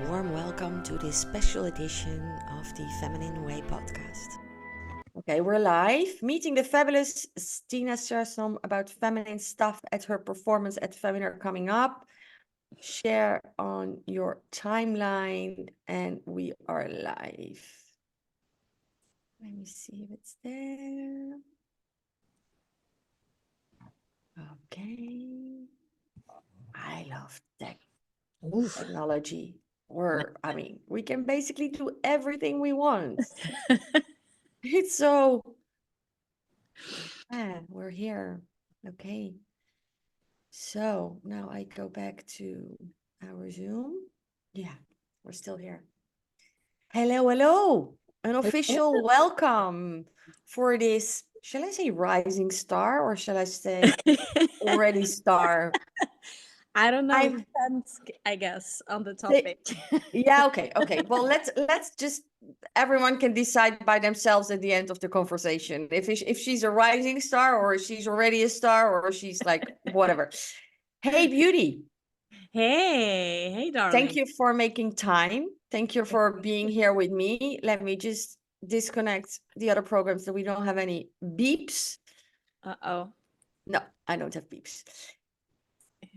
warm welcome to this special edition of the Feminine Way podcast. Okay, we're live, meeting the fabulous Stina Stjarstrom about feminine stuff at her performance at FEMINAR coming up. Share on your timeline, and we are live. Let me see if it's there. Okay. I love technology. We can basically do everything we want. It's so, we're here. Okay. So now I go back to our Zoom. Yeah, we're still here. Hello, hello. An official welcome for this, shall I say rising star or shall I say already star? I don't know. It depends, I guess, on the topic. Yeah, okay. Well, let's just, everyone can decide by themselves at the end of the conversation if she's a rising star or she's already a star or she's like whatever. Hey, beauty. Hey, darling. Thank you for making time. Thank you for being here with me. Let me just disconnect the other programs so we don't have any beeps. Uh-oh. No, I don't have beeps.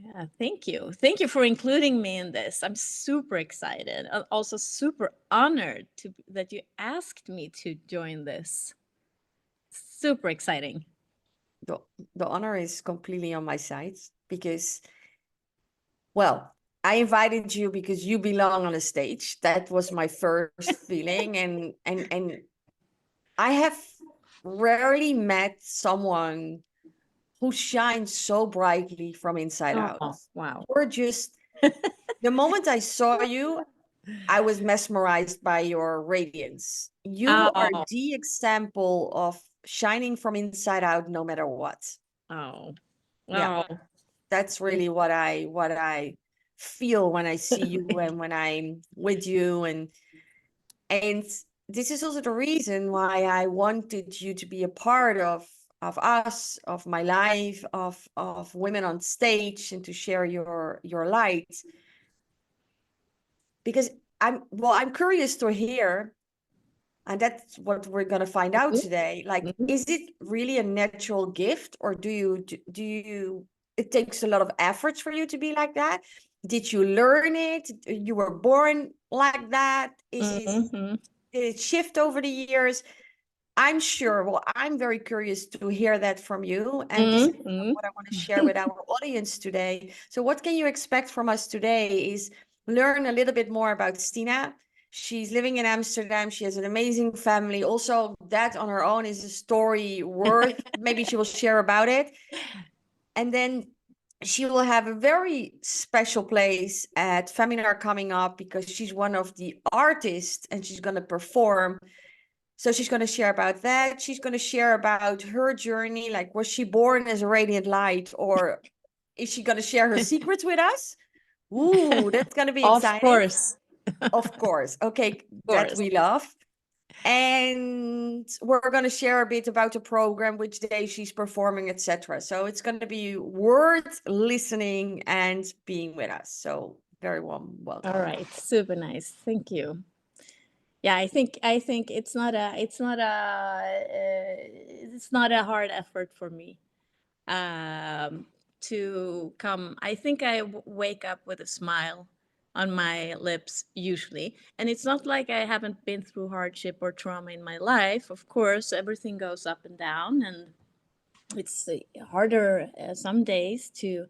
Yeah, thank you. Thank you for including me in this. I'm super excited. I'm also super honored that you asked me to join this. Super exciting. The honor is completely on my side because, well, I invited you because you belong on a stage. That was my first feeling. And I have rarely met someone who shines so brightly from inside out. Wow. Or just the moment I saw you, I was mesmerized by your radiance. You are the example of shining from inside out no matter what. Oh. Yeah. That's really what I feel when I see you and when I'm with you, and this is also the reason why I wanted you to be a part of us, of my life, of women on stage, and to share your light, because I'm curious to hear, and that's what we're going to find out today. Like, is it really a natural gift, or do you it takes a lot of efforts for you to be like that? Did you learn it? You were born like that? Did it shift over the years? I'm sure. Well, I'm very curious to hear that from you. And this is what I want to share with our audience today. So what can you expect from us today is learn a little bit more about Stina. She's living in Amsterdam. She has an amazing family. Also, that on her own is a story worth, maybe she will share about it. And then she will have a very special place at FEMINAR coming up because she's one of the artists and she's going to perform. So she's going to share about that. She's going to share about her journey. Like, was she born as a radiant light, or is she going to share her secrets with us? Ooh, that's going to be exciting. Of course. Okay, that we love. And we're going to share a bit about the program, which day she's performing, etc. So it's going to be worth listening and being with us. So very warm welcome. All right, super nice. Thank you. Yeah, I think it's not a hard effort for me to come. I think I wake up with a smile on my lips usually, and it's not like I haven't been through hardship or trauma in my life. Of course, everything goes up and down, and it's harder some days too.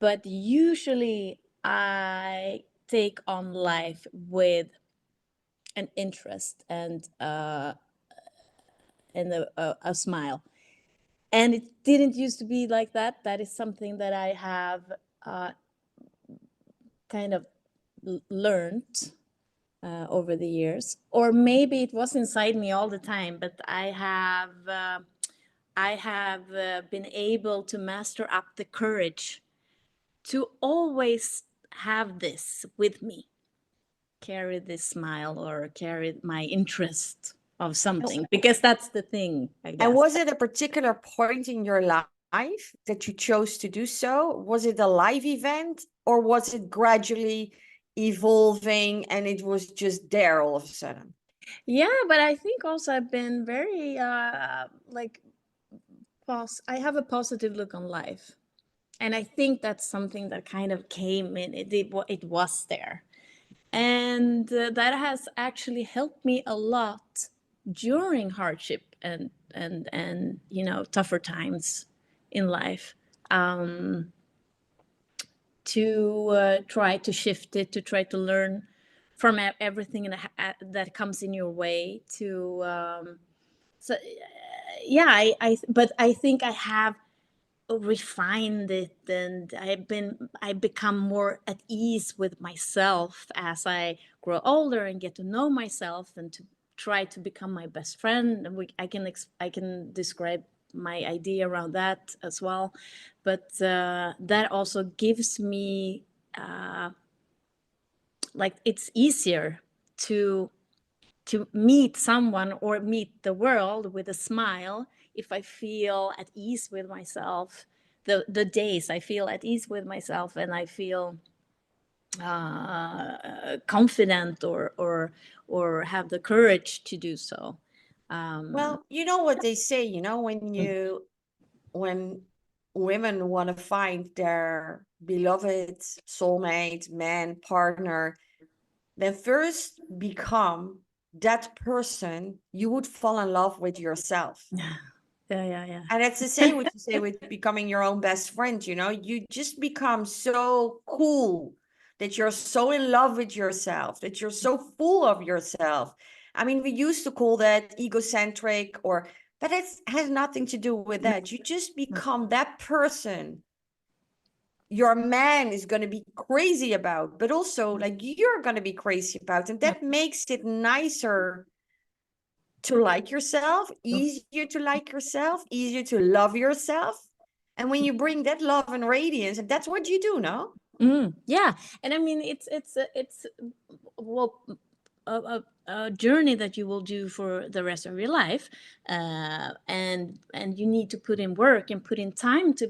But usually, I take on life with an interest and a smile, and it didn't used to be like that. That is something that I have kind of learned over the years, or maybe it was inside me all the time, but I have been able to master up the courage to always have this with me, carry this smile or carry my interest of something, because that's the thing, I guess. And was it a particular point in your life that you chose to do so? Was it a live event, or was it gradually evolving and it was just there all of a sudden. Yeah, but I think also I've been very like I have a positive look on life. And I think that's something that kind of came in. It was there. And that has actually helped me a lot during hardship and you know, tougher times in life. To try to shift it, to try to learn from everything that comes in your way. To so yeah, but I think I have refined it, and I become more at ease with myself as I grow older and get to know myself, and to try to become my best friend. And I can describe my idea around that as well. But that also gives me like it's easier to meet someone or meet the world with a smile if I feel at ease with myself. The days I feel at ease with myself and I feel confident or have the courage to do so. Well, you know what they say, you know, when women want to find their beloved soulmate, man, partner, then first become that person you would fall in love with yourself. Yeah. And it's the same what you say with becoming your own best friend, you know, you just become so cool that you're so in love with yourself, that you're so full of yourself. I mean, we used to call that egocentric but it has nothing to do with that. You just become that person your man is going to be crazy about, but also like you're going to be crazy about. And that makes it nicer to like yourself, easier to like yourself, easier to love yourself. And when you bring that love and radiance, and that's what you do, no? Yeah, and I mean it's well a journey that you will do for the rest of your life, and you need to put in work and put in time to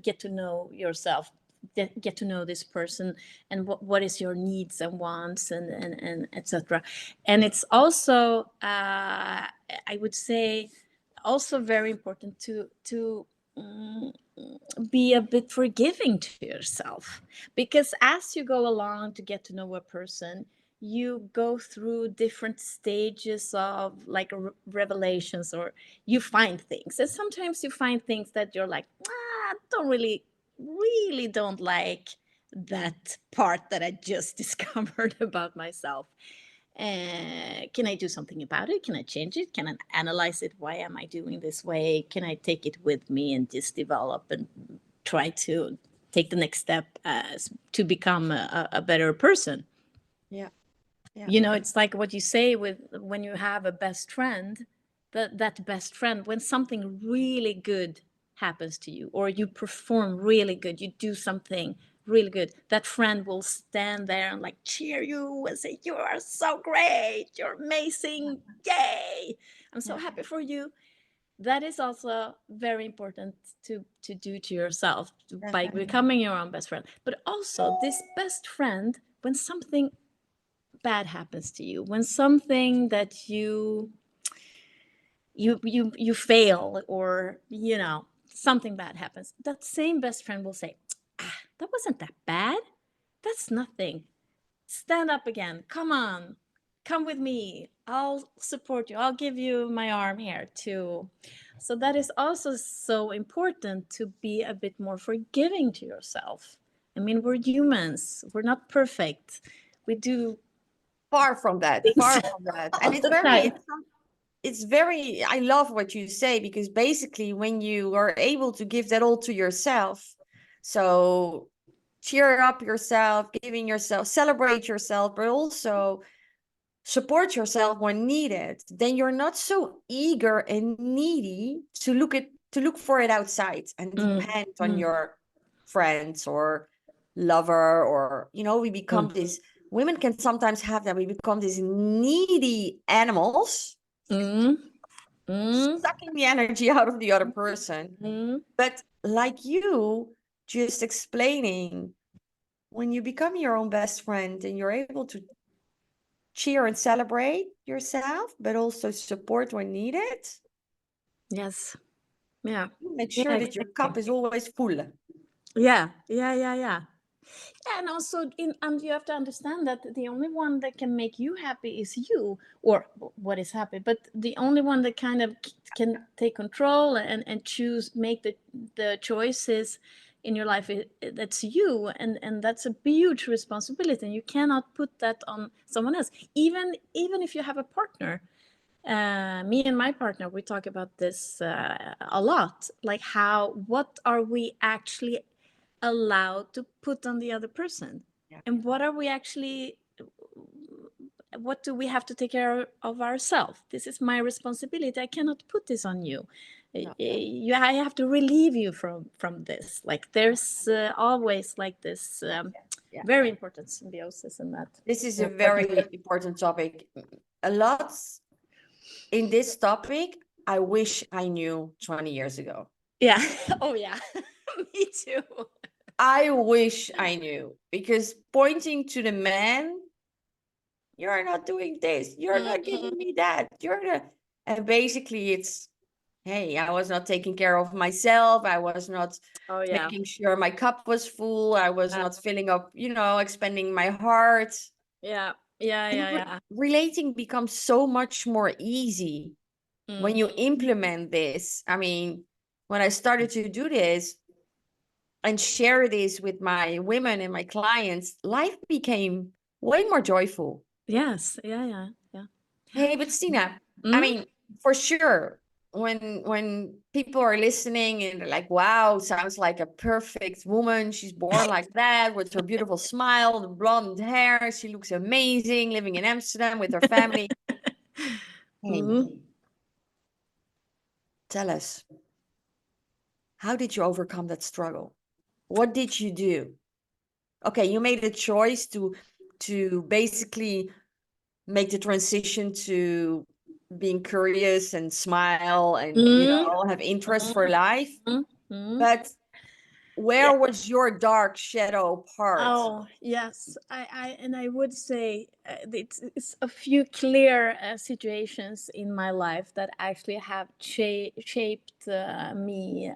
get to know yourself, get to know this person, and what is your needs and wants and etc. And it's also I would say also very important to be a bit forgiving to yourself, because as you go along to get to know a person, you go through different stages of like revelations, or you find things, and sometimes you find things that you're like, don't really don't like that part that I just discovered about myself. Can I do something about it? Can I change it? Can I analyze it? Why am I doing this way? Can I take it with me and just develop and try to take the next step to become a better person? Yeah. You know, it's like what you say with when you have a best friend, that best friend, when something really good happens to you, or you perform really good, you do something really good, that friend will stand there and like cheer you and say, you are so great, you're amazing, yay, I'm so happy for you. That is also very important to do to yourself by becoming your own best friend. But also this best friend, when something bad happens to you, when something that you fail, or you know, something bad happens, that same best friend will say, that wasn't that bad, that's nothing, stand up again, come on, come with me, I'll support you, I'll give you my arm here too. So that is also so important, to be a bit more forgiving to yourself. I mean, we're humans, we're not perfect, we do Far from that, things far from that. all And the time. it's very, I love what you say, because basically when you are able to give that all to yourself, so cheer up yourself, giving yourself, celebrate yourself, but also support yourself when needed, then you're not so eager and needy to look for it outside and depend on your friends or lover, or you know, we become this, women can sometimes have that, we become these needy animals, Mm, mm, sucking the energy out of the other person. mm, But like you just explaining, when you become your own best friend and you're able to cheer and celebrate yourself, but also support when needed, Yes. Yeah. make Yeah, sure that your cup exactly. is always full. Yeah. Yeah, and also you have to understand that the only one that can make you happy is you, or what is happy, but the only one that kind of can take control and choose, make the choices in your life, that's you, and that's a huge responsibility, and you cannot put that on someone else, even if you have a partner. Me and my partner, we talk about this a lot, like what are we actually allowed to put on the other person, Yeah. and what do we have to take care of ourselves. This is my responsibility, I cannot put this on you. No. I have to relieve you from this. Like there's always like this Yeah. very important symbiosis in that. This is a very important topic. A lot in this topic, I wish I knew 20 years ago. Yeah. Oh yeah. Me too. I wish I knew, because pointing to the man, you're not doing this, you're not giving me that, and basically it's, hey, I was not taking care of myself, I was not Oh yeah. making sure my cup was full, I was not filling up, expanding my heart. Yeah. And relating becomes so much more easy when you implement this. I mean, when I started to do this and share this with my women and my clients, life became way more joyful. Yes. Yeah. Hey, but Stina, I Mhm. mean, for sure, when people are listening and they're like, wow, sounds like a perfect woman. She's born like that with her beautiful smile, the blonde hair. She looks amazing, living in Amsterdam with her family. Hey, tell us, how did you overcome that struggle? What did you do? Okay, you made a choice to basically make the transition to being curious and smile and have interest for life. But Yeah. where was your dark shadow part? Oh yes, I would say it's a few clear situations in my life that actually have shaped me,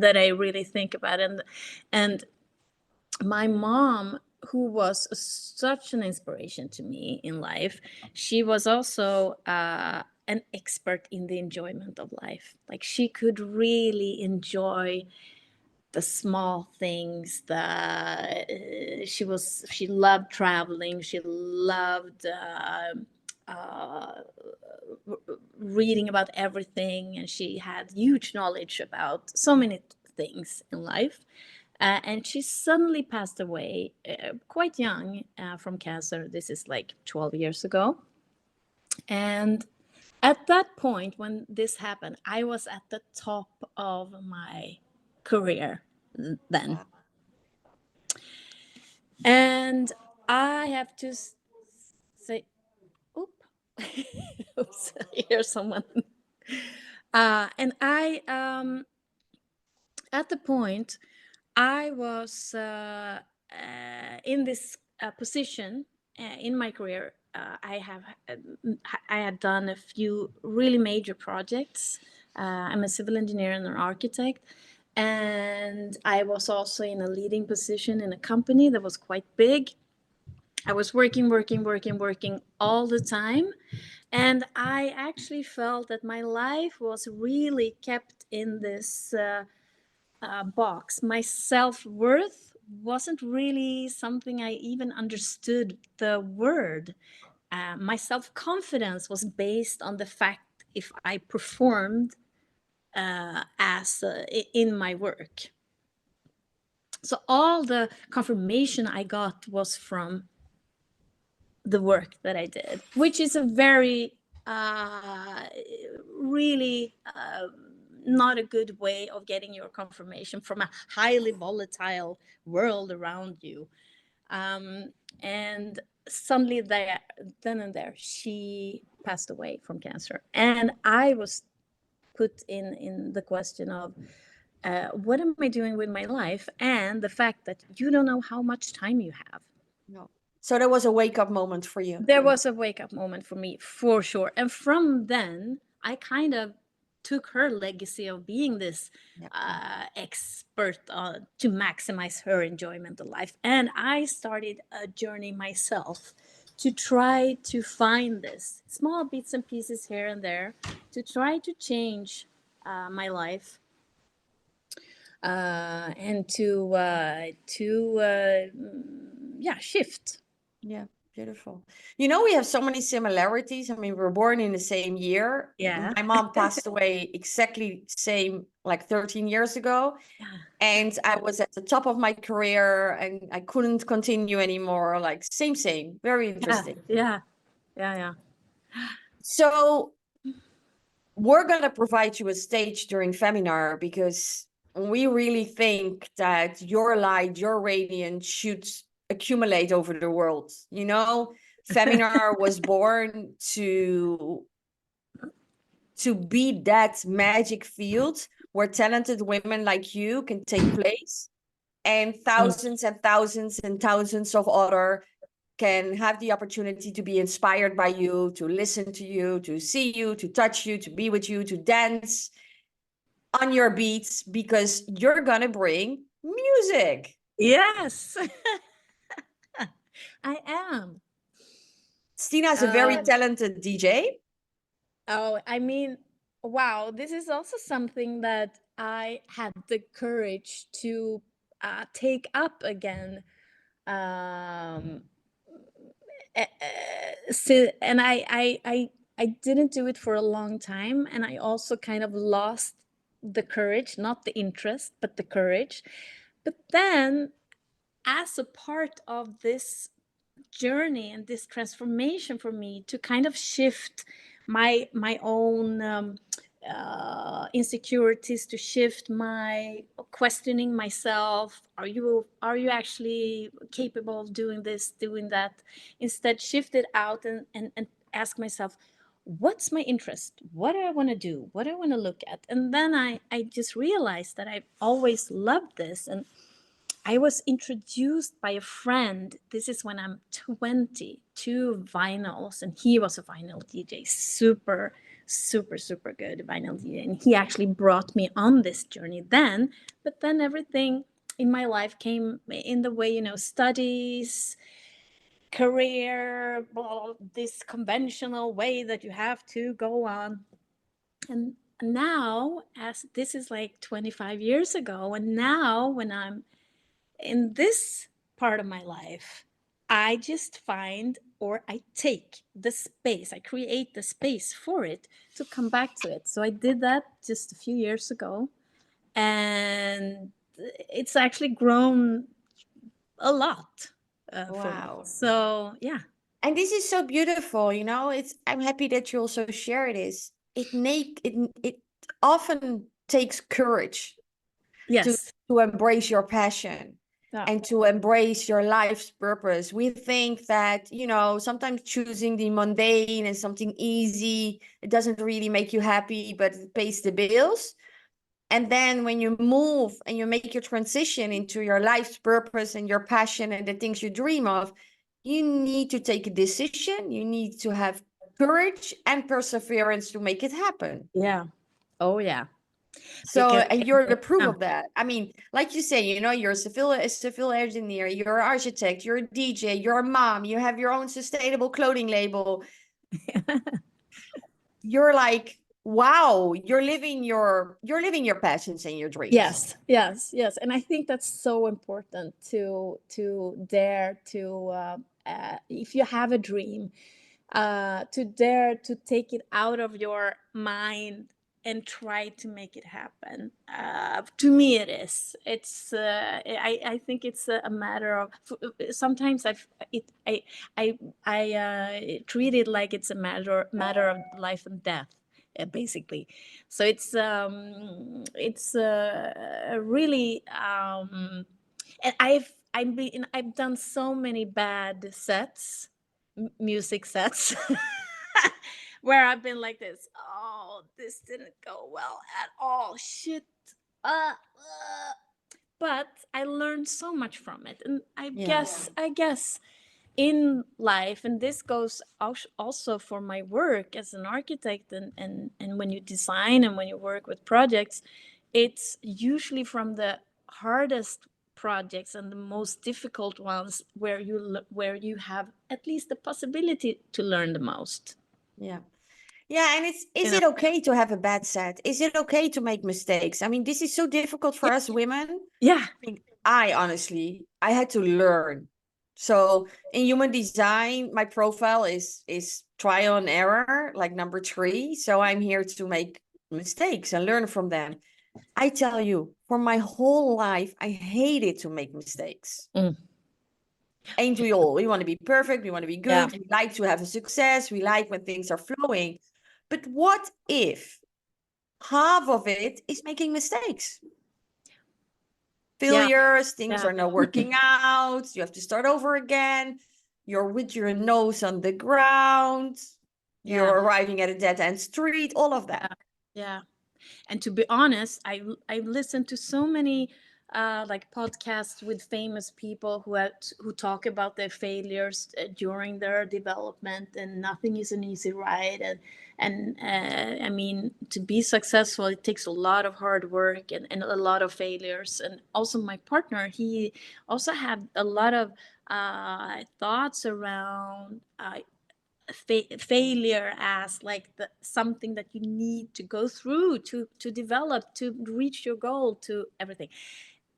that I really think about, and my mom, who was such an inspiration to me in life, she was also an expert in the enjoyment of life. Like she could really enjoy the small things. She loved traveling, she loved uh, reading about everything, and she had huge knowledge about so many things in life. And she suddenly passed away quite young from cancer. This is like 12 years ago. And at that point, when this happened, I was at the top of my career then. And I have to say, oop, oops, I hear someone. And at the point, I was in this position in my career. I had done a few really major projects. I'm a civil engineer and an architect, and I was also in a leading position in a company that was quite big. I was working all the time, and I actually felt that my life was really kept in this box. My self-worth wasn't really something I even understood the word. My self-confidence was based on the fact if I performed as in my work. So all the confirmation I got was from the work that I did, which is a very really not a good way of getting your confirmation from a highly volatile world around you. And suddenly then and there, she passed away from cancer. And I was put in the question of, what am I doing with my life, and the fact that you don't know how much time you have. No. So that was a wake up moment for you. There was a wake up moment for me, for sure. And from then, I kind of took her legacy of being this Yeah. expert to maximize her enjoyment of life. And I started a journey myself to try to find this small bits and pieces here and there to try to change my life, and to shift. Yeah, beautiful. You know, we have so many similarities. I mean, we're born in the same year. Yeah. My mom passed away exactly same like 13 years ago. Yeah. And I was at the top of my career and I couldn't continue anymore. Like same. Very interesting. Yeah. Yeah. Yeah. So we're gonna provide you a stage during FEMINAR because we really think that your light, your radiance should accumulate over the world. You know, FEMINAR was born to be that magic field where talented women like you can take place, and thousands and thousands and thousands of other can have the opportunity to be inspired by you, to listen to you, to see you, to touch you, to be with you, to dance on your beats, because you're gonna bring music. Yes, I am. Stina is a very talented DJ. Oh, I mean, wow, this is also something that I had the courage to take up again. Um, and I didn't do it for a long time, and I also kind of lost the courage, not the interest, but the courage. But then, as a part of this journey and this transformation for me to kind of shift my own insecurities, to shift my questioning myself, are you actually capable of doing this, doing that, instead shift it out and ask myself, what's my interest, what do I want to do, what do I want to look at. And then I just realized that I've always loved this. And I was introduced by a friend. This is when I'm 20, to vinyls, and he was a vinyl DJ, super, super, super good vinyl DJ. And he actually brought me on this journey then. But then everything in my life came in the way, studies, career, blah, this conventional way that you have to go on. And now, as this is like 25 years ago, and now when I'm in this part of my life, I just find, or I take the space, I create the space for it to come back to it. So I did that just a few years ago, and it's actually grown a lot for me. Wow. So yeah. And this is so beautiful, you know. I'm happy that you also share this. It often takes courage to Yes. embrace your passion Yeah. and to embrace your life's purpose. We think that, sometimes choosing the mundane and something easy, it doesn't really make you happy, but it pays the bills. And then when you move and you make your transition into your life's purpose and your passion and the things you dream of, you need to take a decision. You need to have courage and perseverance to make it happen. Yeah. Oh yeah. So, Because and you're the proof of that. I mean, like you say, you're a civil engineer, you're an architect, you're a DJ, you're a mom, you have your own sustainable clothing label. You're like, wow, you're living your passions and your dreams. yes, and I think that's so important to dare to if you have a dream, to dare to take it out of your mind and try to make it happen. To me, it is. It's. I think it's a matter of. Sometimes I treat it like it's a matter of life and death, basically. So it's really and I've done so many bad sets, music sets, where I've been like this. Oh, this didn't go well at all. Shit. But I learned so much from it, and I Yeah. guess in life, and this goes also for my work as an architect, and when you design and when you work with projects, it's usually from the hardest projects and the most difficult ones where where you have at least the possibility to learn the most. Yeah. Yeah, and is You know? it okay to have a bad set? Is it okay to make mistakes? I mean, this is so difficult for us women. Yeah. I mean, I honestly, I had to learn. So in human design, my profile is trial and error, like number 3. So I'm here to make mistakes and learn from them. I tell you, for my whole life, I hated to make mistakes. Mm. Ain't we all? We want to be perfect. We want to be Yeah. good. We like to have a success. We like when things are flowing. But what if half of it is making mistakes? Yeah. Failures, things Yeah. are not working out. You have to start over again. You're with your nose on the ground. Yeah. You're arriving at a dead end street, all of that. Yeah. And to be honest, I listened to so many like podcasts with famous people who talk about their failures during their development, and nothing is an easy ride, and I mean, to be successful, it takes a lot of hard work and a lot of failures. And also my partner, he also had a lot of thoughts around failure as like something that you need to go through to develop, to reach your goal, to everything.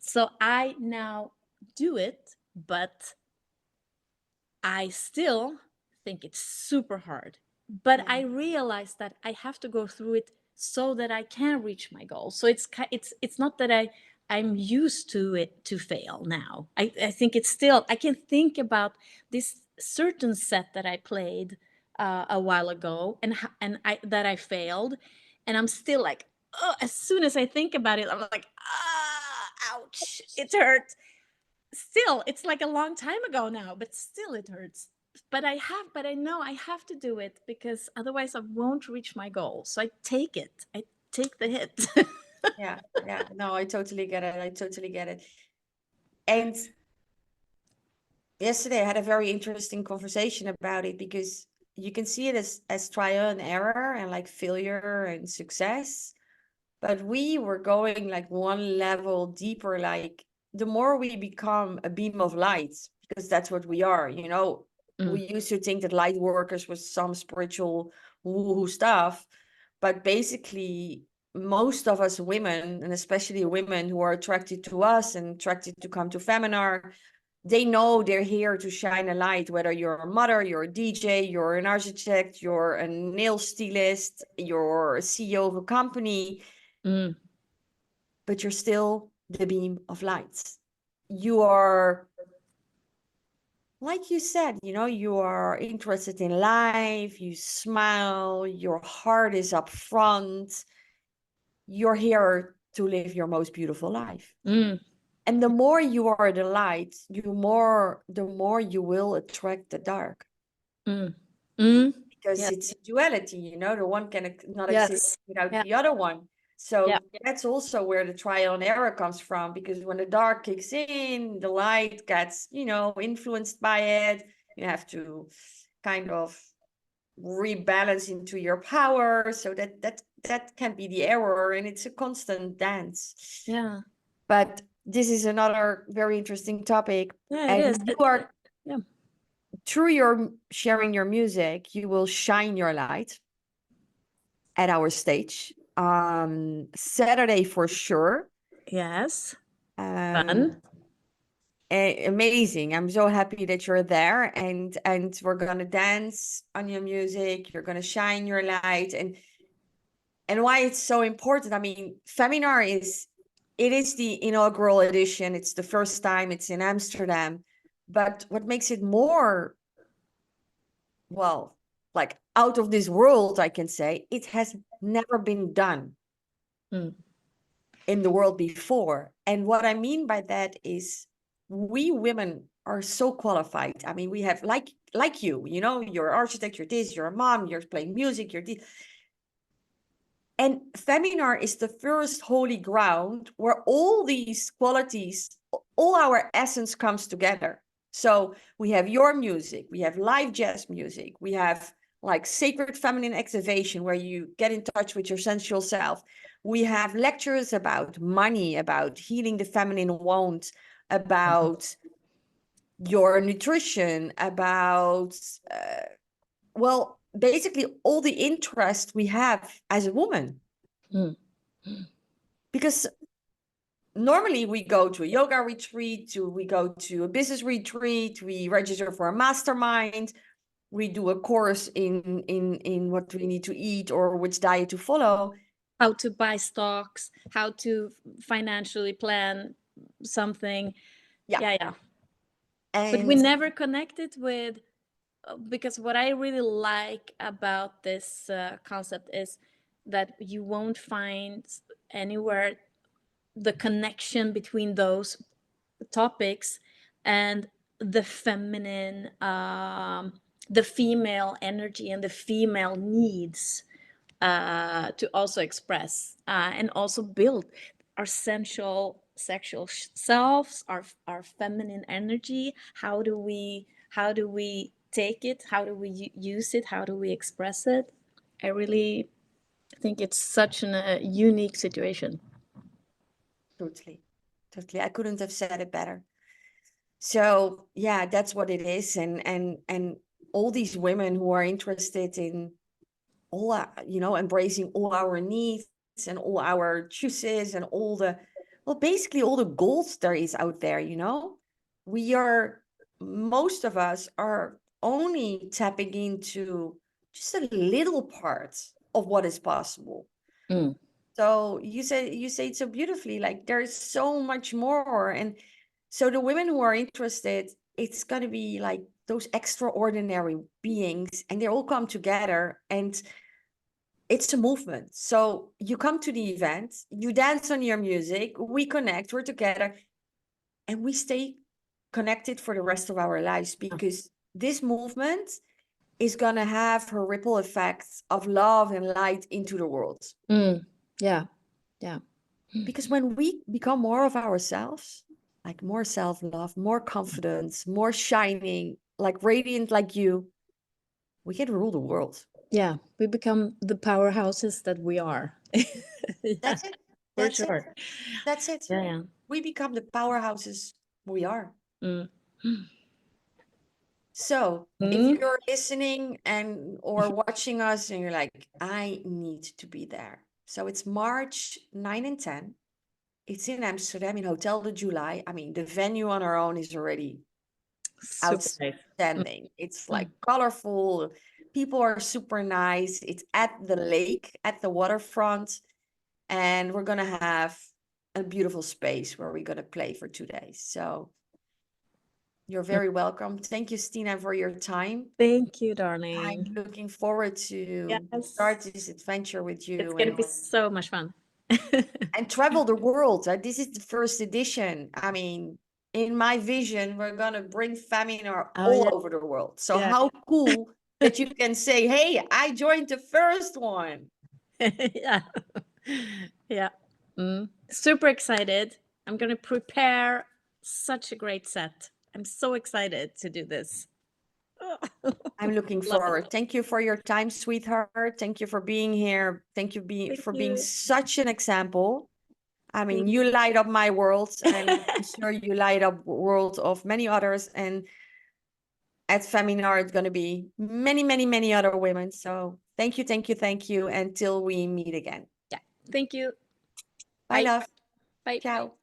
So I now do it, but I still think it's super hard. But Yeah. I realize that I have to go through it so that I can reach my goal. So it's not that I'm used to it to fail now. I think it's still, I can think about this certain set that I played a while ago, and that I failed, and I'm still like, oh, as soon as I think about it, I'm like, ouch, it hurt. Still, it's like a long time ago now, but still it hurts. But I know I have to do it, because otherwise I won't reach my goal. So I take it. I take the hit. Yeah. Yeah. No, I totally get it. I totally get it. And yesterday I had a very interesting conversation about it, because you can see it as trial and error and like failure and success. But we were going like one level deeper, like the more we become a beam of light, because that's what we are, you know. We used to think that light workers was some spiritual woo-hoo stuff, but basically most of us women, and especially women who are attracted to us and attracted to come to FEMINAR, they know they're here to shine a light, whether you're a mother, you're a DJ, you're an architect, you're a nail stylist, you're a CEO of a company, but you're still the beam of light. You are, like you said, you know, you are interested in life, you smile, your heart is up front. You're here to live your most beautiful life. And the more you are the light, the more you will attract the dark. Because Yes. it's duality, you know, the one can not exist Yes. without Yeah. the other one. Yeah. So that's also where the trial and error comes from, because when the dark kicks in, the light gets, you know, influenced by it. You have to kind of rebalance into your power. So that can be the error, and it's a constant dance. Yeah. But this is another very interesting topic. Yeah, it And is. you are, Yeah. through your sharing your music, you will shine your light at our stage Saturday for sure. Yes. Um, Fun. Amazing. I'm so happy that you're there, and we're gonna dance on your music. You're gonna shine your light, and why it's so important. I mean, Feminar is the inaugural edition. It's the first time it's in Amsterdam, but what makes it more, well, like out of this world, I can say it has never been done in the world before. And what I mean by that is we women are so qualified. I mean, we have like you know, you're an architect, you're this, you're a mom, you're playing music, you're this. And FEMINAR is the first holy ground where all these qualities, all our essence comes together. So we have your music, we have live jazz music, we have like sacred feminine activation where you get in touch with your sensual self. We have lectures about money, about healing the feminine wound, about your nutrition, about, well, basically all the interest we have as a woman. Mm. Because normally we go to a yoga retreat, we go to a business retreat, we register for a mastermind, we do a course in what we need to eat or which diet to follow. How to buy stocks, how to financially plan something. Yeah. But we And never connected with, because what I really like about this concept is that you won't find anywhere the connection between those topics and the feminine, the female energy and the female needs to also express and also build our sensual sexual selves, our feminine energy. How do we take it? How do we use it? How do we express it? I really think it's such a unique situation. totally, I couldn't have said it better. So yeah, that's what it is. And all these women who are interested in all, embracing all our needs and all our choices and all the, well, basically all the gold there is out there, most of us are only tapping into just a little part of what is possible. Mm. So you say it so beautifully, like there's so much more. And so the women who are interested, it's going to be like those extraordinary beings, and they all come together, and it's a movement. So you come to the event, you dance on your music, we connect, we're together, and we stay connected for the rest of our lives, because this movement is going to have her ripple effects of love and light into the world. Mm. Yeah. Because when we become more of ourselves, like more self-love, more confidence, more shining, like radiant like you, we can rule the world. Yeah, we become the powerhouses that we are. Yeah, That's it. for That's sure. it. That's it. Yeah. We become the powerhouses we are. Mm. So if Mm. you're listening or watching us and you're like, I need to be there. So it's March 9 and 10. It's in Amsterdam in Hotel de July. I mean, the venue on our own is already Super nice. outstanding. It's like colorful. People are super nice. It's at the lake, at the waterfront. And we're going to have a beautiful space where we're going to play for 2 days. So you're very welcome. Thank you, Stina, for your time. Thank you, I'm darling. looking forward to Yes. start this adventure with you. It's going to be so much fun. And travel the world. This is the first edition. I mean, in my vision, we're going to bring FEMINAR all over the world. So how cool that you can say, hey, I joined the first one. Yeah. Yeah. Super excited. I'm going to prepare such a great set. I'm so excited to do this. I'm looking forward. Thank you for your time, sweetheart. Thank you for being here. Thank you for being such an example. I mean, you light up my world, and I'm sure you light up world of many others. And at FEMINAR, it's going to be many, many, many other women. So thank you, thank you, thank you. Until we meet again. Yeah. Thank you. Bye, love. Bye. Ciao.